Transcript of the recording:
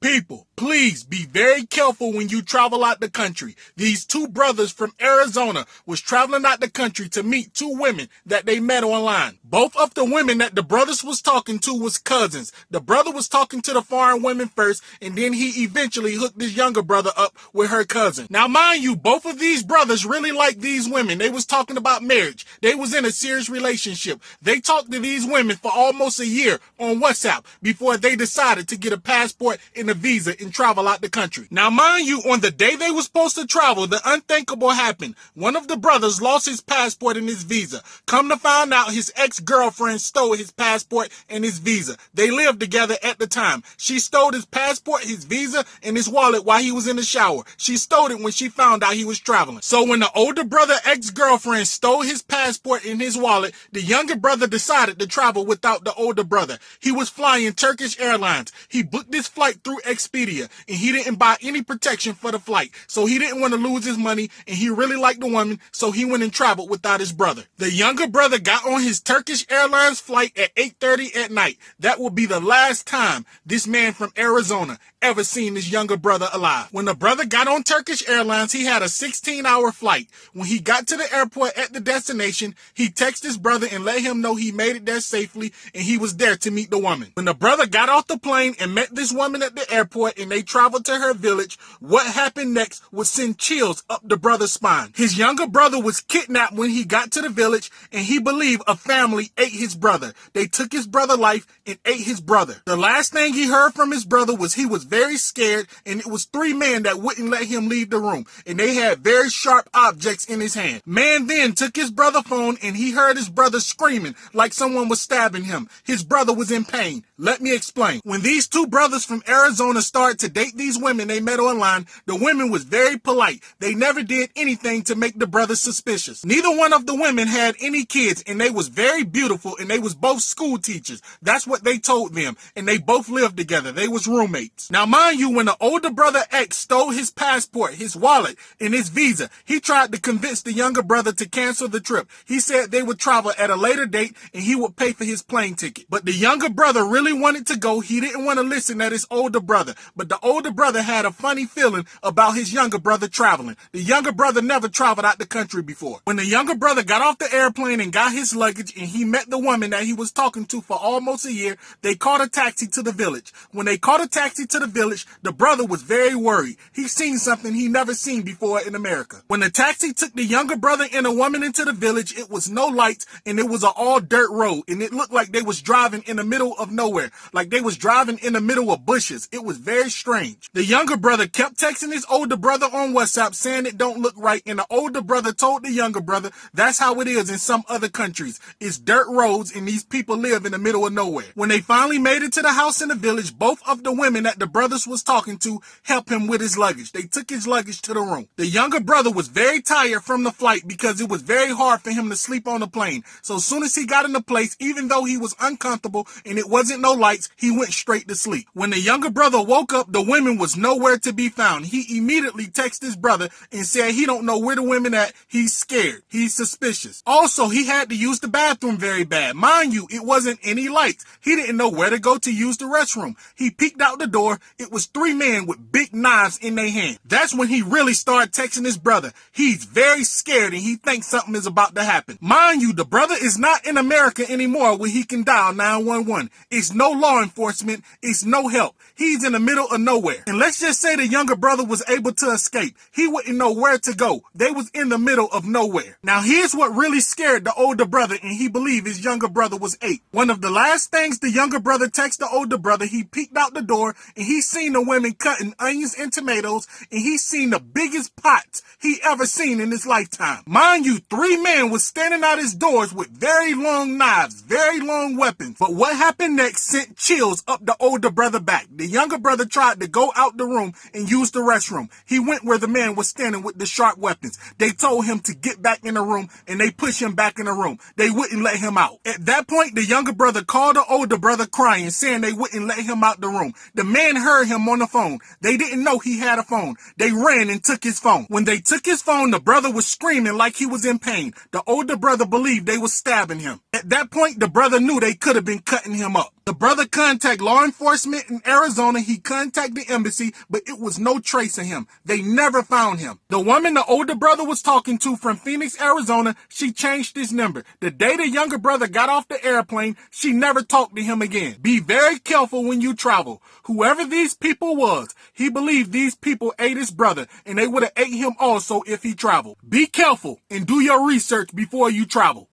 People, please be very careful when you travel out the country. These two brothers from Arizona was traveling out the country to meet two women that they met online. Both of the women that the brothers was talking to was cousins. The brother was talking to the foreign women first, and then he eventually hooked his younger brother up with her cousin. Now, mind you, both of these brothers really liked these women. They was talking about marriage. They was in a serious relationship. They talked to these women for almost a year on WhatsApp before they decided to get a passport and a visa and travel out the country. Now, mind you, on the day they were supposed to travel, the unthinkable happened. One of the brothers lost his passport and his visa. Come to find out, his ex-girlfriend stole his passport and his visa. They lived together at the time. She stole his passport, his visa, and his wallet while he was in the shower. She stole it when she found out he was traveling. So when the older brother ex-girlfriend stole his passport and his wallet, the younger brother decided to travel without the older brother. He was flying Turkish Airlines. He booked this flight through Expedia, and he didn't buy any protection for the flight, so he didn't want to lose his money, and he really liked the woman, so he went and traveled without his brother. The younger brother got on his Turkish Airlines flight at 8:30 at night. That will be the last time this man from Arizona ever seen his younger brother alive. When the brother got on Turkish Airlines, he had a 16-hour flight. When he got to the airport at the destination, he texted his brother and let him know he made it there safely and he was there to meet the woman. When the brother got off the plane and met this woman at the airport and they traveled to her village, what happened next would send chills up the brother's spine. His younger brother was kidnapped when he got to the village, and he believed a family ate his brother. They took his brother's life and ate his brother. The last thing he heard from his brother was he was very scared, and it was three men that wouldn't let him leave the room, and they had very sharp objects in his hand. Man then took his brother's phone, and he heard his brother screaming like someone was stabbing him. His brother was in pain. Let me explain. When these two brothers from Arizona started to date these women they met online, the women was very polite. They never did anything to make the brothers suspicious. Neither one of the women had any kids, and they was very beautiful, and they was both school teachers. That's what they told them, and they both lived together. They was roommates. Now, mind you, when the older brother X stole his passport, his wallet, and his visa, he tried to convince the younger brother to cancel the trip. He said they would travel at a later date, and he would pay for his plane ticket. But the younger brother really wanted to go. He didn't want to listen at his older brother, but the older brother had a funny feeling about his younger brother traveling. The younger brother never traveled out the country before. When the younger brother got off the airplane and got his luggage, and he met the woman that he was talking to for almost a year, they caught a taxi to the village. When they caught a taxi to the village, the brother was very worried. He seen something he never seen before in America. When the taxi took the younger brother and a woman into the village, it was no lights, and it was an all dirt road, and it looked like they was driving in the middle of nowhere, like they was driving in the middle of bushes. It was very strange. The younger brother kept texting his older brother on WhatsApp saying it don't look right, and the older brother told the younger brother that's how it is in some other countries. It's dirt roads, and these people live in the middle of nowhere. When they finally made it to the house in the village, both of the women that the brothers was talking to helped him with his luggage. They took his luggage to the room. The younger brother was very tired from the flight because it was very hard for him to sleep on the plane. So as soon as he got in the place, even though he was uncomfortable and it wasn't no lights, he went straight to sleep. When the younger brother woke up, the women was nowhere to be found. He immediately texted his brother and said he don't know where the women at. He's scared. He's suspicious. Also, he had to use the bathroom very bad. Mind you, it wasn't any lights. He didn't know where to go to use the restroom. He peeked out the door. It was three men with big knives in their hand. That's when he really started texting his brother. He's very scared and he thinks something is about to happen. Mind you, the brother is not in America anymore where he can dial 911. It's no law enforcement. It's no help. He's in the middle of nowhere. And let's just say the younger brother was able to escape. He wouldn't know where to go. They was in the middle of nowhere. Now here's what really scared the older brother, and he believed his younger brother was 8. One of the last things the younger brother texted the older brother, he peeked out the door and he seen the women cutting onions and tomatoes, and he seen the biggest pots he ever seen in his lifetime. Mind you, 3 men was standing out his doors with very long knives, very long weapons. But what happened next sent chills up the older brother back. The younger brother tried to go out the room and use the restroom. He went where the man was standing with the sharp weapons. They told him to get back in the room, and they pushed him back in the room. They wouldn't let him out. At that point, the younger brother called the older brother crying, saying they wouldn't let him out the room. The man heard him on the phone. They didn't know he had a phone. They ran and took his phone. When they took his phone, the brother was screaming like he was in pain. The older brother believed they was stabbing him. At that point, the brother knew they could have been cutting him up. The brother contacted law enforcement in Arizona. He contacted the embassy, but it was no trace of him. They never found him. The woman the older brother was talking to from Phoenix, Arizona, she changed his number. The day the younger brother got off the airplane, she never talked to him again. Be very careful when you travel. Whoever these people was, he believed these people ate his brother, and they would have ate him also if he traveled. Be careful and do your research before you travel.